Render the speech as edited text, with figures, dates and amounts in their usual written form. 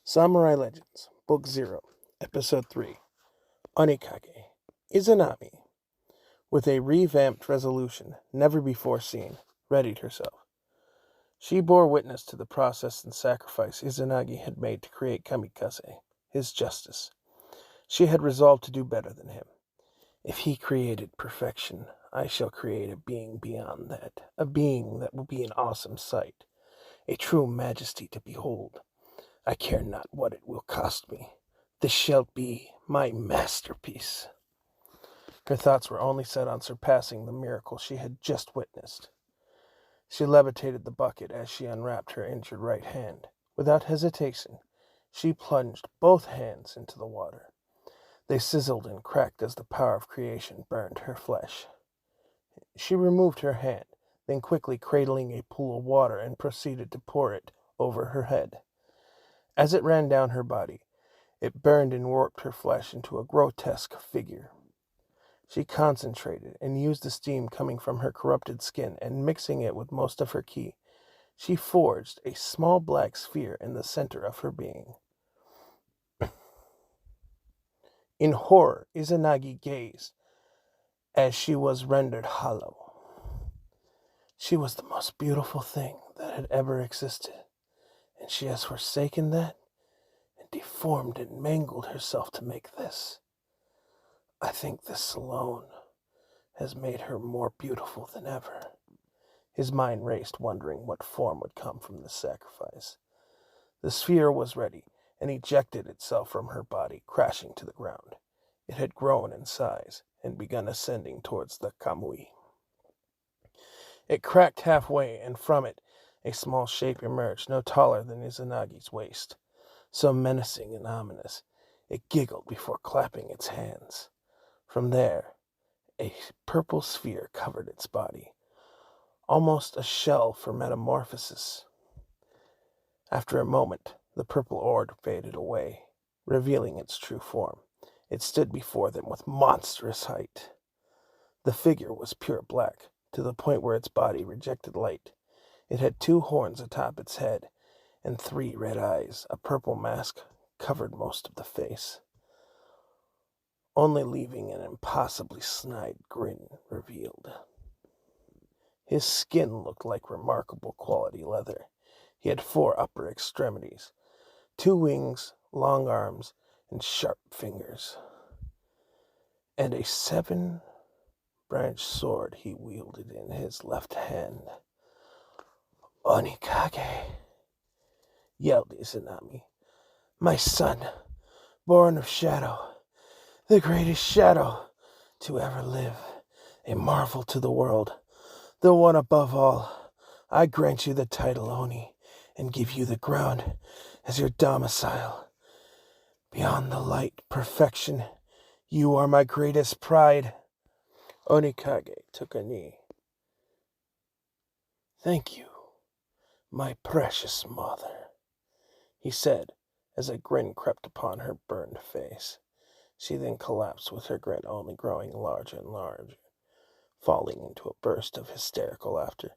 Samurai Legends, Book 0, Episode 3, Onikage, Izanami, with a revamped resolution never before seen, readied herself. She bore witness to the process and sacrifice Izanagi had made to create Kamikaze, his justice. She had resolved to do better than him. If he created perfection, I shall create a being beyond that, a being that will be an awesome sight, a true majesty to behold. I care not what it will cost me. This shall be my masterpiece. Her thoughts were only set on surpassing the miracle she had just witnessed. She levitated the bucket as she unwrapped her injured right hand. Without hesitation, she plunged both hands into the water. They sizzled and cracked as the power of creation burned her flesh. She removed her hand, then quickly cradling a pool of water and proceeded to pour it over her head. As it ran down her body, it burned and warped her flesh into a grotesque figure. She concentrated and used the steam coming from her corrupted skin, and mixing it with most of her ki, she forged a small black sphere in the center of her being. In horror, Izanagi gazed as she was rendered hollow. She was the most beautiful thing that had ever existed, and she has forsaken that and deformed and mangled herself to make this. I think this alone has made her more beautiful than ever. His mind raced, wondering what form would come from this sacrifice. The sphere was ready and ejected itself from her body, crashing to the ground. It had grown in size and begun ascending towards the Kamui. It cracked halfway, and from it a small shape emerged, no taller than Izanagi's waist. So menacing and ominous, it giggled before clapping its hands. From there, a purple sphere covered its body, almost a shell for metamorphosis. After a moment, the purple orb faded away, revealing its true form. It stood before them with monstrous height. The figure was pure black, to the point where its body rejected light. It had 2 horns atop its head, and 3 red eyes. A purple mask covered most of the face, only leaving an impossibly snide grin revealed. His skin looked like remarkable quality leather. He had 4 upper extremities, 2 wings, long arms, and sharp fingers, and a 7-branched sword he wielded in his left hand. Onikage, yelled Izanami, my son, born of shadow, the greatest shadow to ever live, a marvel to the world, the one above all. I grant you the title Oni, and give you the ground as your domicile. Beyond the light perfection, you are my greatest pride. Onikage took a knee. Thank you, my precious mother, he said as a grin crept upon her burned face. She then collapsed with her grin only growing larger and larger, falling into a burst of hysterical laughter.